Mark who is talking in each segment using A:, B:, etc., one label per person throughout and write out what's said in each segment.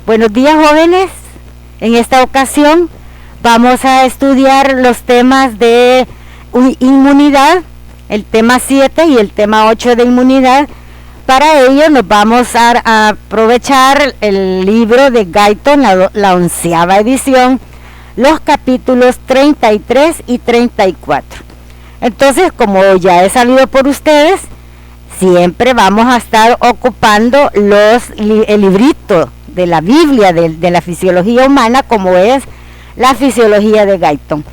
A: Buenos días, jóvenes. En esta ocasión vamos a estudiar los temas de inmunidad, el tema 7 y el tema 8 de inmunidad. Para ello nos vamos a aprovechar el libro de Guyton, la 11ª edición, los capítulos 33 y 34. Entonces, como ya he sabido por ustedes, siempre vamos a estar ocupando el librito de la Biblia de la fisiología humana, como es la fisiología de Guyton.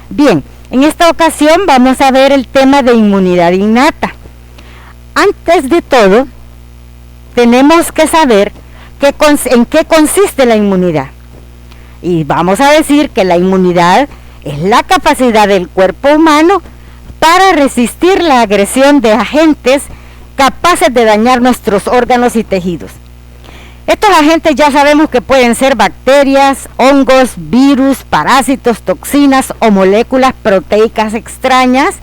A: Bien, en esta ocasión vamos a ver el tema de inmunidad innata. Antes de todo, tenemos que saber en qué consiste la inmunidad. Y vamos a decir que la inmunidad es la capacidad del cuerpo humano para resistir la agresión de agentes capaces de dañar nuestros órganos y tejidos. Estos agentes ya sabemos que pueden ser bacterias, hongos, virus, parásitos, toxinas o moléculas proteicas extrañas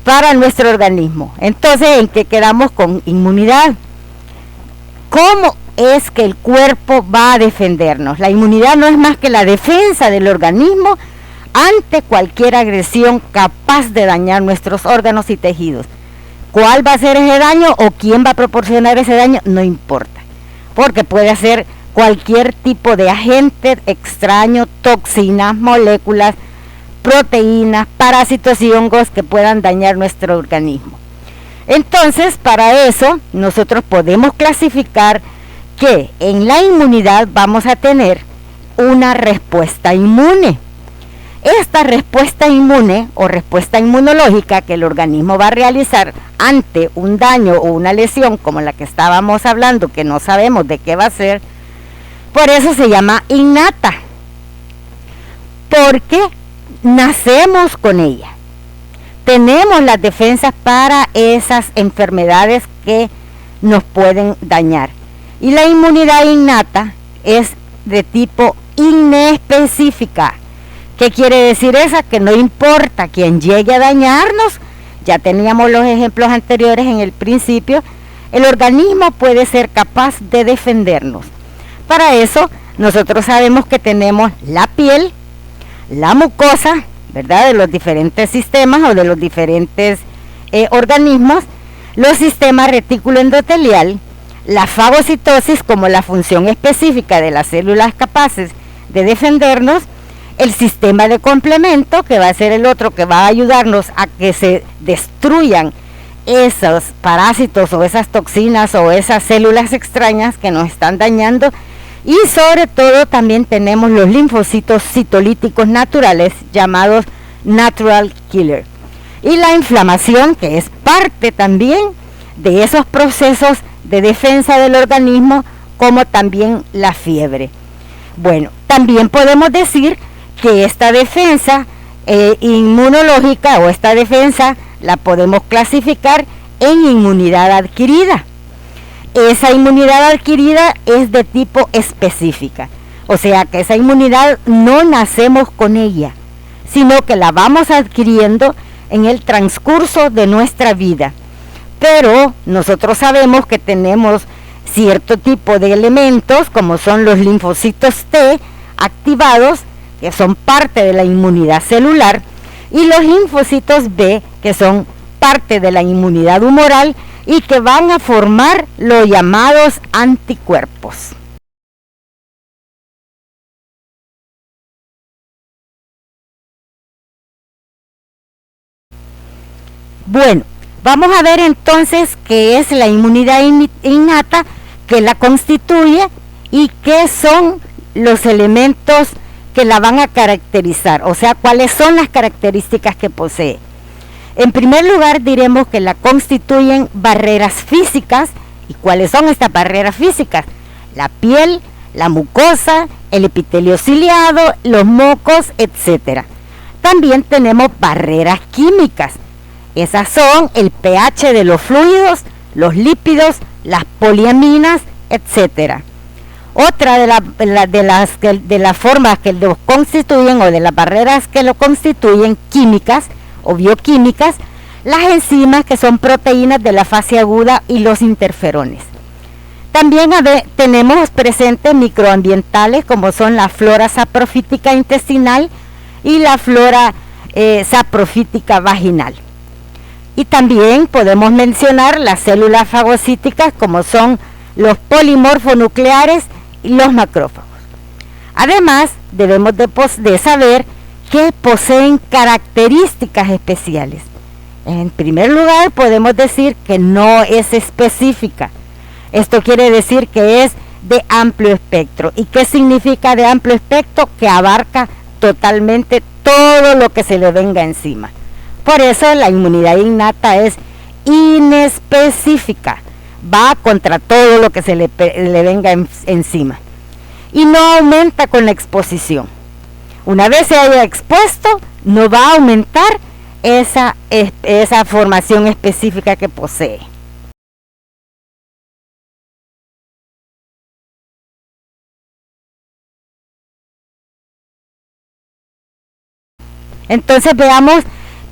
A: para nuestro organismo. Entonces, ¿en qué quedamos con inmunidad? ¿Cómo es que el cuerpo va a defendernos? La inmunidad no es más que la defensa del organismo ante cualquier agresión capaz de dañar nuestros órganos y tejidos. ¿Cuál va a ser ese daño o quién va a proporcionar ese daño? No importa, porque puede ser cualquier tipo de agente extraño, toxinas, moléculas, proteínas, parásitos y hongos que puedan dañar nuestro organismo. Entonces, para eso, nosotros podemos clasificar que en la inmunidad vamos a tener una respuesta inmune. Esta respuesta inmune o respuesta inmunológica que el organismo va a realizar ante un daño o una lesión como la que estábamos hablando, que no sabemos de qué va a ser, por eso se llama innata, porque nacemos con ella. Tenemos las defensas para esas enfermedades que nos pueden dañar. Y la inmunidad innata es de tipo inespecífica. ¿Qué quiere decir esa? Que no importa quién llegue a dañarnos, ya teníamos los ejemplos anteriores en el principio, el organismo puede ser capaz de defendernos. Para eso, nosotros sabemos que tenemos la piel, la mucosa, ¿verdad?, de los diferentes sistemas o de los diferentes organismos, los sistemas retículo endotelial, la fagocitosis como la función específica de las células capaces de defendernos, el sistema de complemento, que va a ser el otro que va a ayudarnos a que se destruyan esos parásitos o esas toxinas o esas células extrañas que nos están dañando, y sobre todo también tenemos los linfocitos citolíticos naturales llamados natural killer, y la inflamación, que es parte también de esos procesos de defensa del organismo, como también la fiebre. Bueno, también podemos decir que esta defensa inmunológica o esta defensa la podemos clasificar en inmunidad adquirida. Esa inmunidad adquirida es de tipo específica, o sea que esa inmunidad no nacemos con ella, sino que la vamos adquiriendo en el transcurso de nuestra vida. Pero nosotros sabemos que tenemos cierto tipo de elementos, como son los linfocitos T activados, que son parte de la inmunidad celular, y los linfocitos B, que son parte de la inmunidad humoral y que van a formar los llamados anticuerpos. Bueno, vamos a ver entonces qué es la inmunidad innata, qué la constituye y qué son los elementos que la van a caracterizar, o sea, cuáles son las características que posee. En primer lugar, diremos que la constituyen barreras físicas. ¿Y cuáles son estas barreras físicas? La piel, la mucosa, el epitelio ciliado, los mocos, etc. También tenemos barreras químicas. Esas son el pH de los fluidos, los lípidos, las poliaminas, etc. Otra de las formas que lo constituyen o de las barreras que lo constituyen químicas o bioquímicas, las enzimas, que son proteínas de la fase aguda, y los interferones. También tenemos presentes microambientales, como son la flora saprofítica intestinal y la flora saprofítica vaginal. Y también podemos mencionar las células fagocíticas, como son los polimorfonucleares y los macrófagos. Además, debemos de saber que poseen características especiales. En primer lugar, podemos decir que no es específica. Esto quiere decir que es de amplio espectro. ¿Y qué significa de amplio espectro? Que abarca totalmente todo lo que se le venga encima. Por eso la inmunidad innata es inespecífica, va contra todo lo que se le venga encima y no aumenta con la exposición. Una vez se haya expuesto, no va a aumentar esa formación específica que posee. Entonces veamos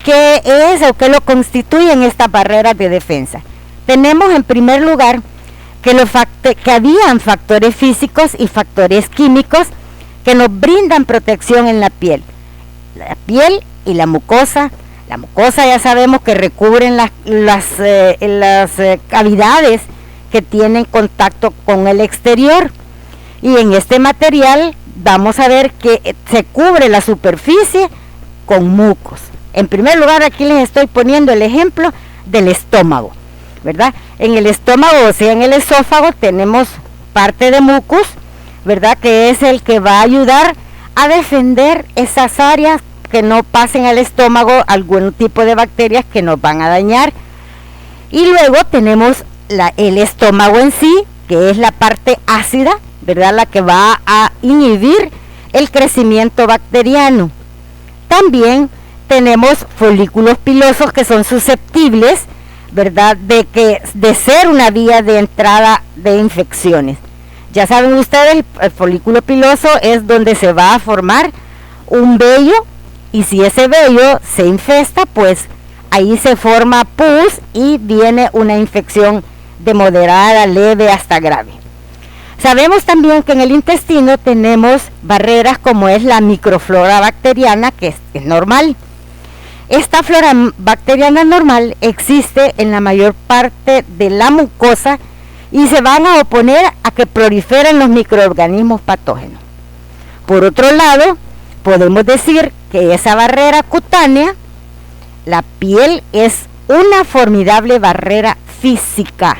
A: qué es o qué lo constituyen estas barreras de defensa. Tenemos en primer lugar que habían factores físicos y factores químicos que nos brindan protección en la piel. La piel y la mucosa. La mucosa ya sabemos que recubren las cavidades que tienen contacto con el exterior. Y en este material vamos a ver que se cubre la superficie con mucos. En primer lugar, aquí les estoy poniendo el ejemplo del estómago, ¿verdad? En el estómago, o sea, en el esófago, tenemos parte de mucus, ¿verdad? Que es el que va a ayudar a defender esas áreas, que no pasen al estómago algún tipo de bacterias que nos van a dañar. Y luego tenemos el estómago en sí, que es la parte ácida, ¿verdad? La que va a inhibir el crecimiento bacteriano. También tenemos folículos pilosos, que son susceptibles, ¿verdad?, de ser una vía de entrada de infecciones. Ya saben ustedes, el folículo piloso es donde se va a formar un vello, y si ese vello se infesta, pues ahí se forma pus y viene una infección de moderada, leve hasta grave. Sabemos también que en el intestino tenemos barreras como es la microflora bacteriana, que es normal. Esta flora bacteriana normal existe en la mayor parte de la mucosa y se van a oponer a que proliferen los microorganismos patógenos. Por otro lado, podemos decir que esa barrera cutánea, la piel, es una formidable barrera física.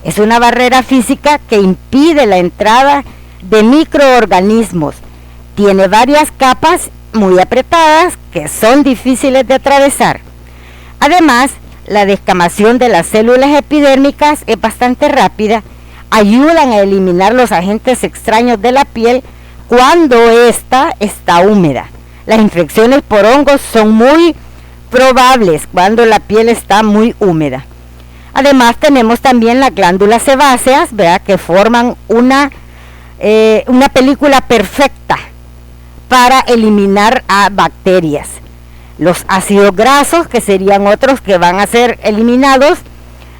A: Es una barrera física que impide la entrada de microorganismos. Tiene varias capas muy apretadas que son difíciles de atravesar. Además, la descamación de las células epidérmicas es bastante rápida. Ayudan a eliminar los agentes extraños de la piel cuando ésta está húmeda. Las infecciones por hongos son muy probables cuando la piel está muy húmeda. Además, tenemos también las glándulas sebáceas, ¿verdad?, que forman una película perfecta para eliminar a bacterias. Los ácidos grasos, que serían otros que van a ser eliminados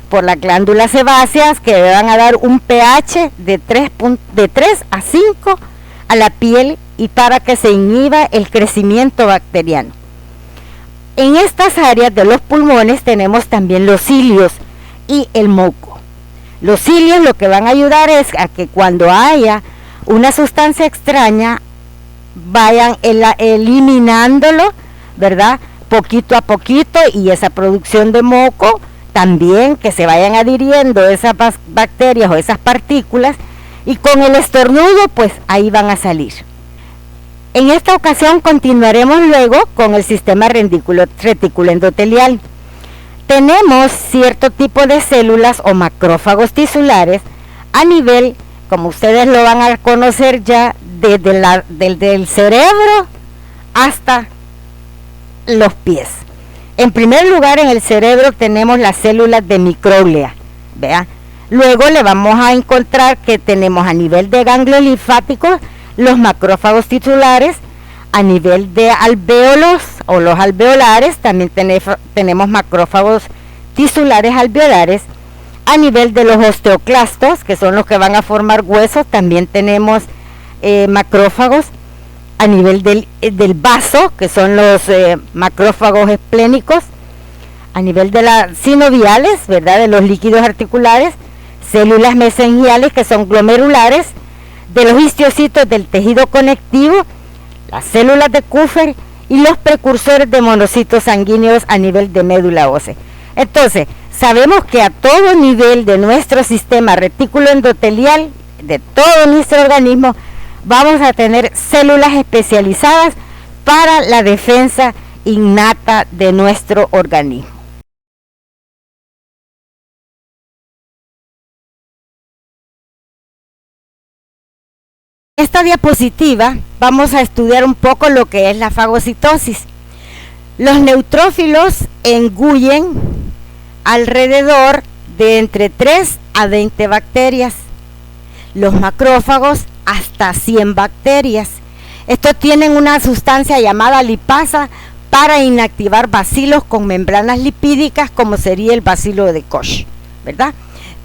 A: por las glándulas sebáceas, que van a dar un pH de 3 a 5 a la piel, y para que se inhiba el crecimiento bacteriano. En estas áreas de los pulmones tenemos también los cilios y el moco. Los cilios lo que van a ayudar es a que cuando haya una sustancia extraña vayan eliminándolo, ¿verdad?, poquito a poquito, y esa producción de moco también, que se vayan adhiriendo esas bacterias o esas partículas, y con el estornudo pues ahí van a salir. En esta ocasión continuaremos luego con el sistema retículo endotelial. Tenemos cierto tipo de células o macrófagos tisulares a nivel, como ustedes lo van a conocer ya, desde el cerebro hasta los pies. En primer lugar, en el cerebro tenemos las células de microglia, ¿vea? Luego le vamos a encontrar que tenemos a nivel de ganglios linfáticos los macrófagos tisulares, a nivel de alvéolos o los alveolares, también tenemos macrófagos tisulares alveolares. A nivel de los osteoclastos, que son los que van a formar huesos, también tenemos macrófagos. A nivel del vaso, que son los macrófagos esplénicos. A nivel de las sinoviales, ¿verdad?, de los líquidos articulares, células mesengiales, que son glomerulares, de los histocitos del tejido conectivo, las células de Kupffer y los precursores de monocitos sanguíneos a nivel de médula ósea. Entonces, sabemos que a todo nivel de nuestro sistema retículo endotelial, de todo nuestro organismo, vamos a tener células especializadas para la defensa innata de nuestro organismo. En esta diapositiva vamos a estudiar un poco lo que es la fagocitosis. Los neutrófilos engullen alrededor de entre 3 a 20 bacterias. Los macrófagos hasta 100 bacterias. Estos tienen una sustancia llamada lipasa para inactivar bacilos con membranas lipídicas, como sería el bacilo de Koch, ¿verdad?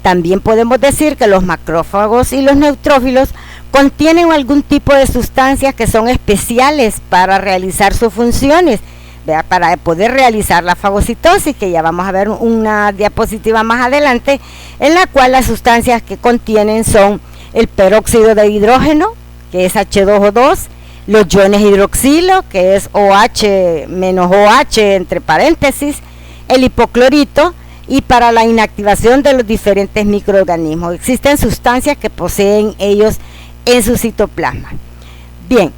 A: También podemos decir que los macrófagos y los neutrófilos contienen algún tipo de sustancias que son especiales para realizar sus funciones, ¿verdad?, para poder realizar la fagocitosis, que ya vamos a ver una diapositiva más adelante, en la cual las sustancias que contienen son el peróxido de hidrógeno, que es H2O2, los iones hidroxilo, que es OH menos OH entre paréntesis, el hipoclorito, y para la inactivación de los diferentes microorganismos. Existen sustancias que poseen ellos en su citoplasma. Bien.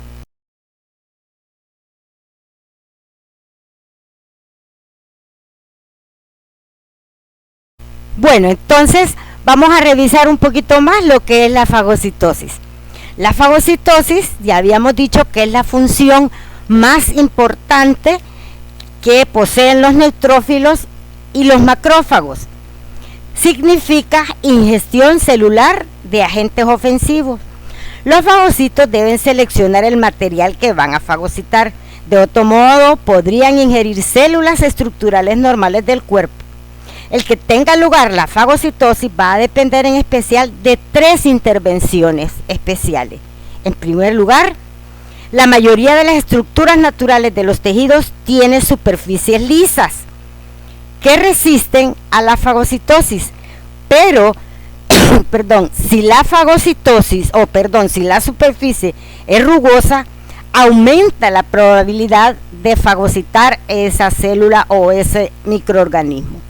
A: Bueno, entonces vamos a revisar un poquito más lo que es la fagocitosis. La fagocitosis, ya habíamos dicho que es la función más importante que poseen los neutrófilos y los macrófagos. Significa ingestión celular de agentes ofensivos. Los fagocitos deben seleccionar el material que van a fagocitar. De otro modo, podrían ingerir células estructurales normales del cuerpo. El que tenga lugar la fagocitosis va a depender en especial de 3 intervenciones especiales. En primer lugar, la mayoría de las estructuras naturales de los tejidos tienen superficies lisas que resisten a la fagocitosis, pero si la superficie es rugosa, aumenta la probabilidad de fagocitar esa célula o ese microorganismo.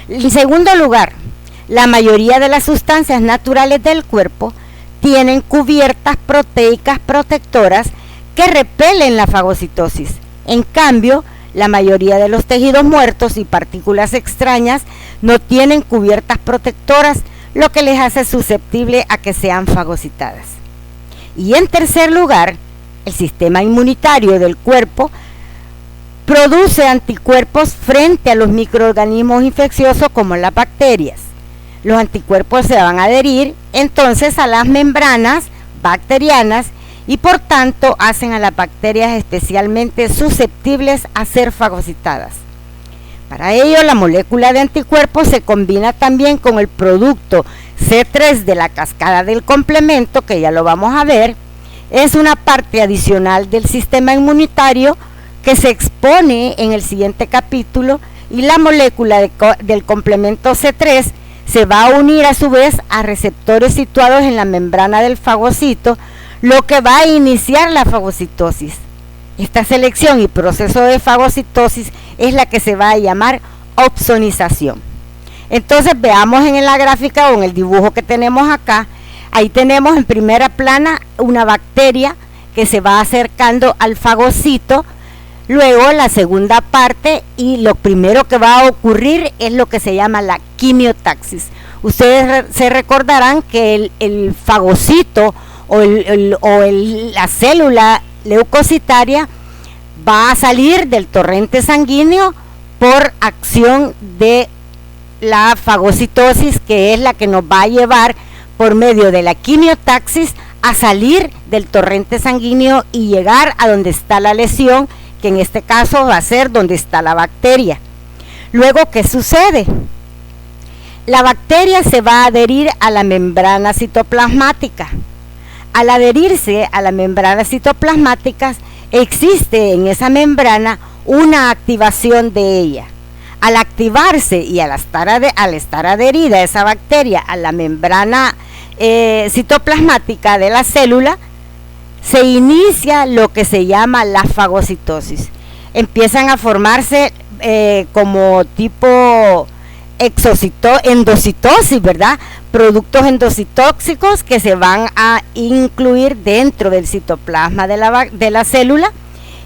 A: En segundo lugar, la mayoría de las sustancias naturales del cuerpo tienen cubiertas proteicas protectoras que repelen la fagocitosis. En cambio, la mayoría de los tejidos muertos y partículas extrañas no tienen cubiertas protectoras, lo que les hace susceptibles a que sean fagocitadas. Y en tercer lugar, el sistema inmunitario del cuerpo produce anticuerpos frente a los microorganismos infecciosos como las bacterias. Los anticuerpos se van a adherir entonces a las membranas bacterianas y por tanto hacen a las bacterias especialmente susceptibles a ser fagocitadas. Para ello, la molécula de anticuerpos se combina también con el producto C3 de la cascada del complemento, que ya lo vamos a ver. Es una parte adicional del sistema inmunitario que se expone en el siguiente capítulo, y la molécula del complemento C3 se va a unir a su vez a receptores situados en la membrana del fagocito, lo que va a iniciar la fagocitosis. Esta selección y proceso de fagocitosis es la que se va a llamar opsonización. Entonces veamos en la gráfica o en el dibujo que tenemos acá. Ahí tenemos en primera plana una bacteria que se va acercando al fagocito. Luego la segunda parte, y lo primero que va a ocurrir es lo que se llama la quimiotaxis. Ustedes se recordarán que el fagocito o la célula leucocitaria va a salir del torrente sanguíneo por acción de la fagocitosis, que es la que nos va a llevar por medio de la quimiotaxis a salir del torrente sanguíneo y llegar a donde está la lesión, que en este caso va a ser donde está la bacteria. Luego, ¿qué sucede? La bacteria se va a adherir a la membrana citoplasmática. Al adherirse a la membrana citoplasmática, existe en esa membrana una activación de ella. Al activarse y al estar adherida esa bacteria a la membrana citoplasmática de la célula, se inicia lo que se llama la fagocitosis. Empiezan a formarse como tipo endocitosis, ¿verdad? Productos endocitóxicos que se van a incluir dentro del citoplasma de la célula,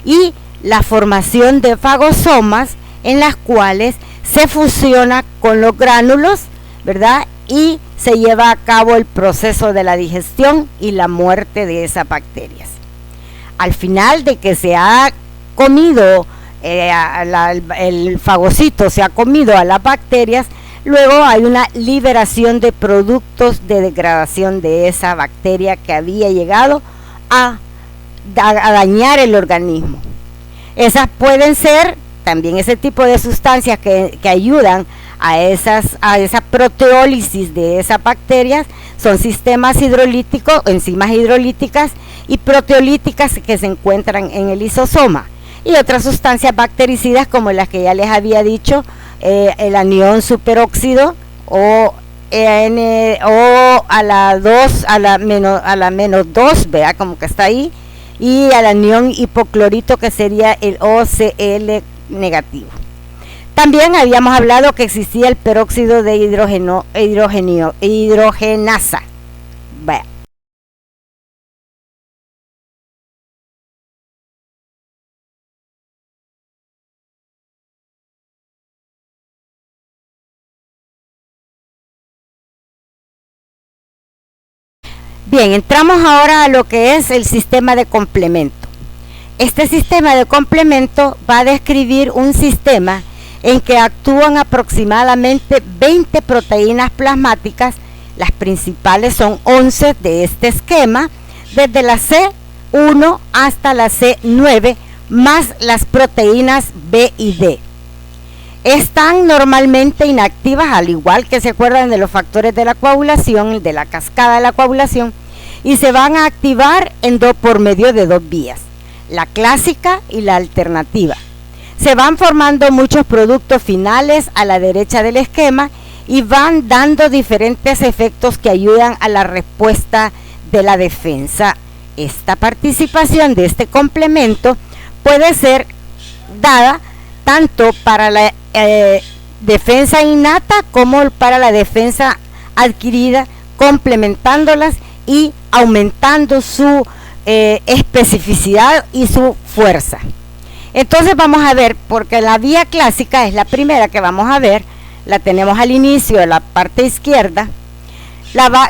A: y la formación de fagosomas en las cuales se fusiona con los gránulos, ¿verdad? Y se lleva a cabo el proceso de la digestión y la muerte de esas bacterias. Al final de que se ha comido el fagocito, se ha comido a las bacterias, luego hay una liberación de productos de degradación de esa bacteria que había llegado a dañar el organismo. Esas pueden ser también ese tipo de sustancias que ayudan a esa proteólisis de esas bacterias, son sistemas hidrolíticos, enzimas hidrolíticas y proteolíticas que se encuentran en el lisosoma, y otras sustancias bactericidas como las que ya les había dicho, el anión superóxido o a la menos 2, vea como que está ahí, y al anión hipoclorito, que sería el OCl negativo. También habíamos hablado que existía el peróxido de hidrogenasa. Vea. Bien, entramos ahora a lo que es el sistema de complemento. Este sistema de complemento va a describir un sistema en que actúan aproximadamente 20 proteínas plasmáticas. Las principales son 11 de este esquema, desde la C1 hasta la C9, más las proteínas B y D. Están normalmente inactivas, al igual que se acuerdan de los factores de la coagulación, de la cascada de la coagulación, y se van a activar por medio de dos vías, la clásica y la alternativa. Se van formando muchos productos finales a la derecha del esquema y van dando diferentes efectos que ayudan a la respuesta de la defensa. Esta participación de este complemento puede ser dada tanto para la defensa innata como para la defensa adquirida, complementándolas y aumentando su especificidad y su fuerza. Entonces vamos a ver, porque la vía clásica es la primera que vamos a ver, la tenemos al inicio de la parte izquierda.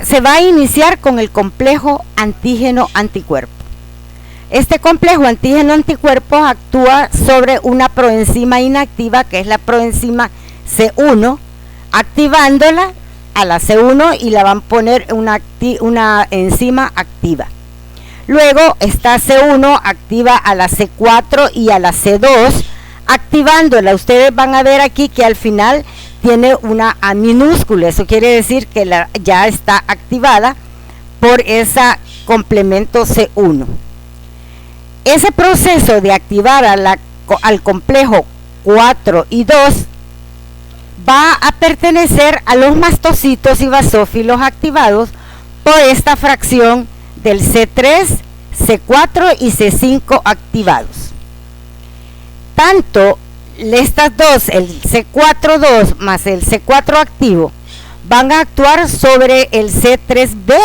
A: Se va a iniciar con el complejo antígeno-anticuerpo. Este complejo antígeno-anticuerpo actúa sobre una proenzima inactiva, que es la proenzima C1, activándola a la C1 y la van a poner una enzima activa. Luego esta C1 activa a la C4 y a la C2, activándola. Ustedes van a ver aquí que al final tiene una A minúscula, eso quiere decir que ya está activada por ese complemento C1. Ese proceso de activar al complejo 4 y 2 va a pertenecer a los mastocitos y basófilos activados por esta fracción del C3, C4 y C5 activados. Tanto estas dos, el C4-2 más el C4 activo, van a actuar sobre el C3b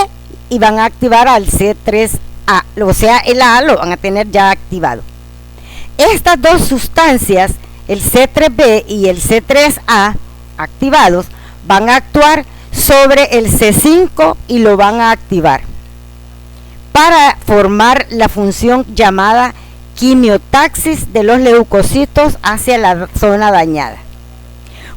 A: y van a activar al C3a, o sea, el A lo van a tener ya activado. Estas dos sustancias, el C3b y el C3a activados, van a actuar sobre el C5 y lo van a activar para formar la función llamada quimiotaxis de los leucocitos hacia la zona dañada.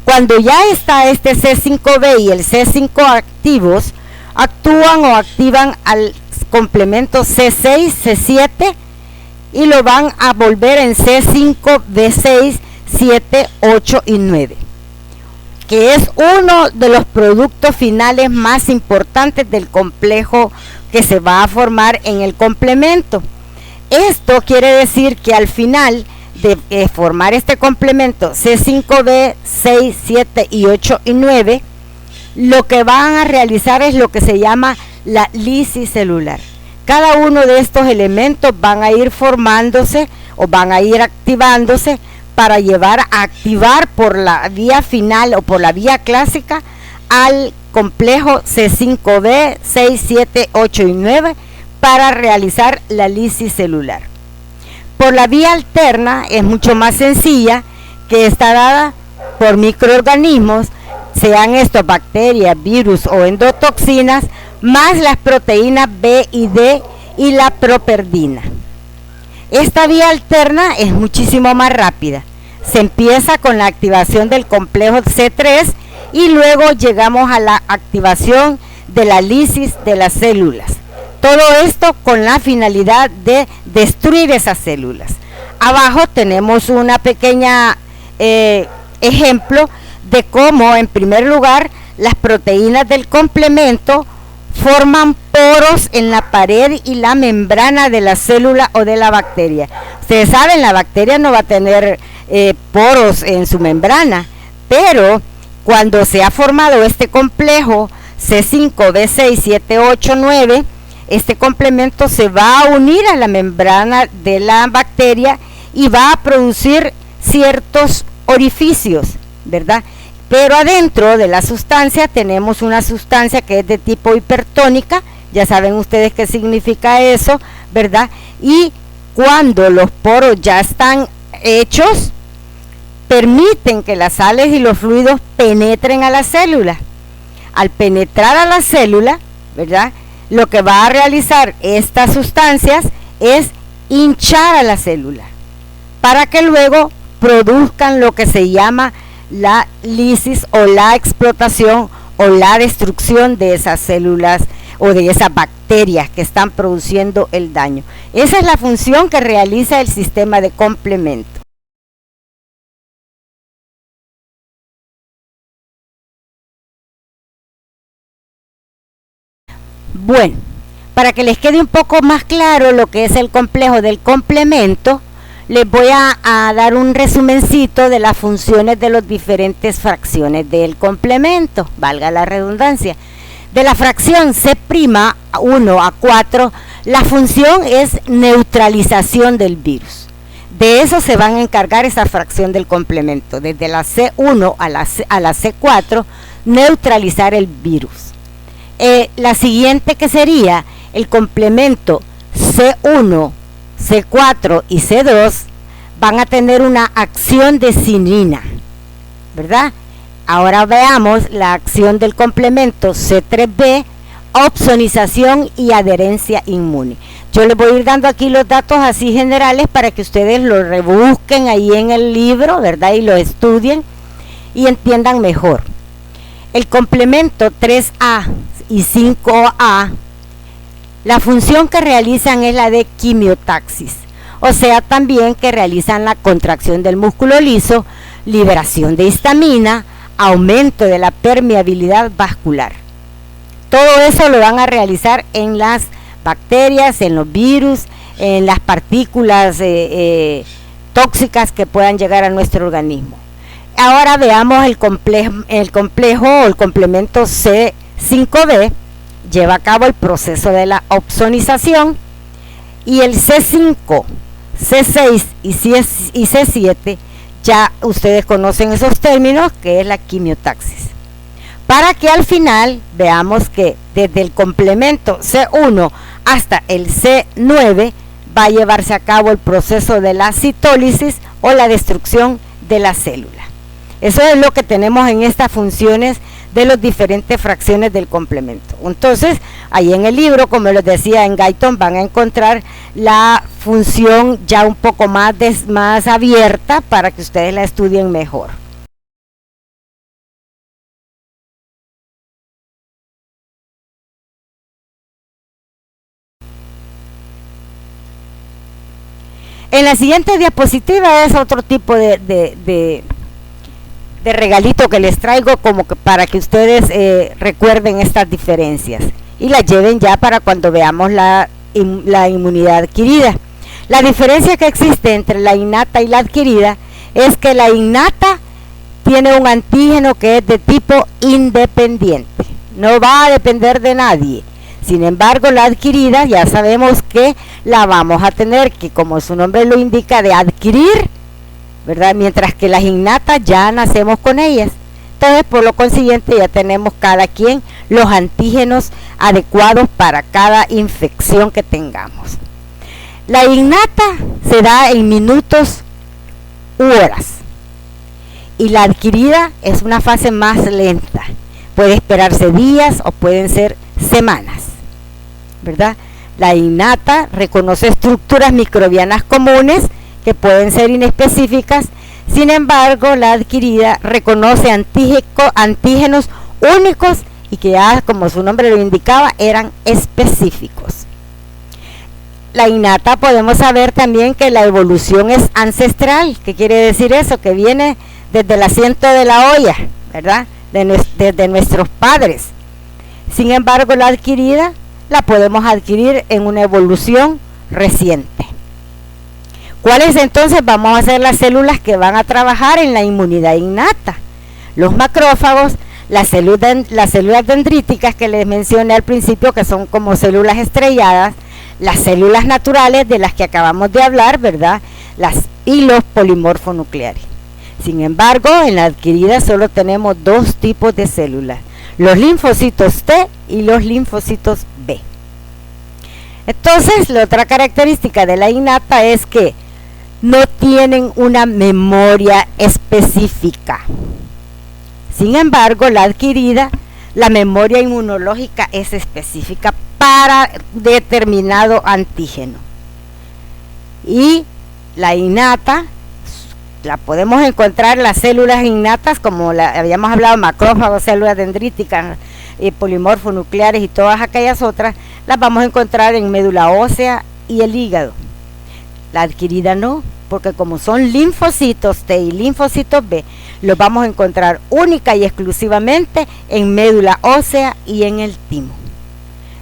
A: Cuando ya está este C5b y el C5 activos, actúan o activan al complemento C6, C7 y lo van a volver en C5, B6, 7, 8 y 9, que es uno de los productos finales más importantes del complejo que se va a formar en el complemento. Esto quiere decir que al final de formar este complemento C5B, 6, 7 y 8 y 9, lo que van a realizar es lo que se llama la lisis celular. Cada uno de estos elementos van a ir formándose o van a ir activándose para llevar a activar por la vía final o por la vía clásica al complejo C5B, 6, 7, 8 y 9 para realizar la lisis celular. Por la vía alterna es mucho más sencilla, que está dada por microorganismos, sean estos bacterias, virus o endotoxinas, más las proteínas B y D y la properdina. Esta vía alterna es muchísimo más rápida. Se empieza con la activación del complejo C3 y luego llegamos a la activación de la lisis de las células. Todo esto con la finalidad de destruir esas células. Abajo tenemos una pequeña ejemplo de cómo, en primer lugar, las proteínas del complemento forman poros en la pared y la membrana de la célula o de la bacteria. Ustedes saben, la bacteria no va a tener poros en su membrana, pero cuando se ha formado este complejo C5, B6, 7, 8, 9, este complemento se va a unir a la membrana de la bacteria y va a producir ciertos orificios, ¿verdad? Pero adentro de la sustancia tenemos una sustancia que es de tipo hipertónica, ya saben ustedes qué significa eso, ¿verdad? Y cuando los poros ya están hechos, permiten que las sales y los fluidos penetren a la célula. Al penetrar a la célula, ¿verdad?, lo que va a realizar estas sustancias es hinchar a la célula para que luego produzcan lo que se llama la lisis o la explotación o la destrucción de esas células o de esas bacterias que están produciendo el daño. Esa es la función que realiza el sistema de complemento. Bueno, para que les quede un poco más claro lo que es el complejo del complemento, les voy a dar un resumencito de las funciones de las diferentes fracciones del complemento, valga la redundancia. De la fracción C'1 a 4, la función es neutralización del virus. De eso se van a encargar esa fracción del complemento, desde la C1 a la C4, neutralizar el virus. La siguiente, que sería el complemento C1, C4 y C2, van a tener una acción de cinina, ¿verdad? Ahora veamos la acción del complemento C3B, opsonización y adherencia inmune. Yo les voy a ir dando aquí los datos así generales para que ustedes lo rebusquen ahí en el libro, ¿verdad? Y lo estudien y entiendan mejor. El complemento 3A y 5A, la función que realizan es la de quimiotaxis, o sea, también que realizan la contracción del músculo liso, liberación de histamina, aumento de la permeabilidad vascular. Todo eso lo van a realizar en las bacterias, en los virus, en las partículas tóxicas que puedan llegar a nuestro organismo. Ahora veamos el complejo o el complemento C5B. Lleva a cabo el proceso de la opsonización, y el C5, C6 y C7, ya ustedes conocen esos términos, que es la quimiotaxis. Para que al final veamos que desde el complemento C1 hasta el C9 va a llevarse a cabo el proceso de la citólisis o la destrucción de la célula. Eso es lo que tenemos en estas funciones de las diferentes fracciones del complemento. Entonces, ahí en el libro, como les decía, en Guyton van a encontrar la función ya un poco más abierta para que ustedes la estudien mejor. En la siguiente diapositiva es otro tipo de regalito que les traigo como que para que ustedes recuerden estas diferencias y las lleven ya para cuando veamos la inmunidad adquirida. La diferencia que existe entre la innata y la adquirida es que la innata tiene un antígeno que es de tipo independiente, no va a depender de nadie. Sin embargo, la adquirida ya sabemos que la vamos a tener que, como su nombre lo indica, de adquirir, ¿verdad? Mientras que las innatas ya nacemos con ellas. Entonces, por lo consiguiente, ya tenemos cada quien los antígenos adecuados para cada infección que tengamos. La innata se da en minutos u horas y la adquirida es una fase más lenta. Puede esperarse días o pueden ser semanas, ¿verdad? La innata reconoce estructuras microbianas comunes que pueden ser inespecíficas. Sin embargo, la adquirida reconoce antígenos únicos y que ya, como su nombre lo indicaba, eran específicos. La innata podemos saber también que la evolución es ancestral. ¿Qué quiere decir eso? Que viene desde el asiento de la olla, ¿verdad? Desde nuestros padres. Sin embargo, la adquirida la podemos adquirir en una evolución reciente. ¿Cuáles entonces vamos a ser las células que van a trabajar en la inmunidad innata? Los macrófagos, las células dendríticas que les mencioné al principio, que son como células estrelladas, las células naturales de las que acabamos de hablar, ¿verdad? Y los polimorfonucleares. Sin embargo, en la adquirida solo tenemos dos tipos de células, los linfocitos T y los linfocitos B. Entonces, la otra característica de la innata es que no tienen una memoria específica. Sin embargo, la adquirida, la memoria inmunológica es específica para determinado antígeno. Y la innata, la podemos encontrar en las células innatas, como habíamos hablado, macrófagos, células dendríticas, polimorfonucleares y todas aquellas otras, las vamos a encontrar en médula ósea y el hígado. La adquirida no, porque como son linfocitos T y linfocitos B, los vamos a encontrar única y exclusivamente en médula ósea y en el timo.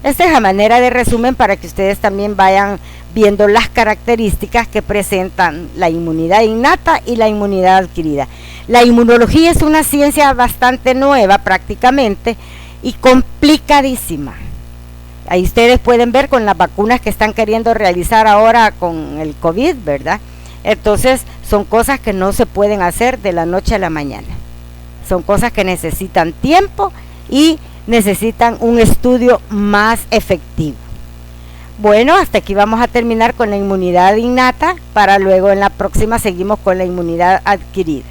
A: Esta es a manera de resumen para que ustedes también vayan viendo las características que presentan la inmunidad innata y la inmunidad adquirida. La inmunología es una ciencia bastante nueva prácticamente y complicadísima. Ahí ustedes pueden ver con las vacunas que están queriendo realizar ahora con el COVID, ¿verdad? Entonces son cosas que no se pueden hacer de la noche a la mañana. Son cosas que necesitan tiempo y necesitan un estudio más efectivo. Bueno, hasta aquí vamos a terminar con la inmunidad innata, para luego en la próxima seguimos con la inmunidad adquirida.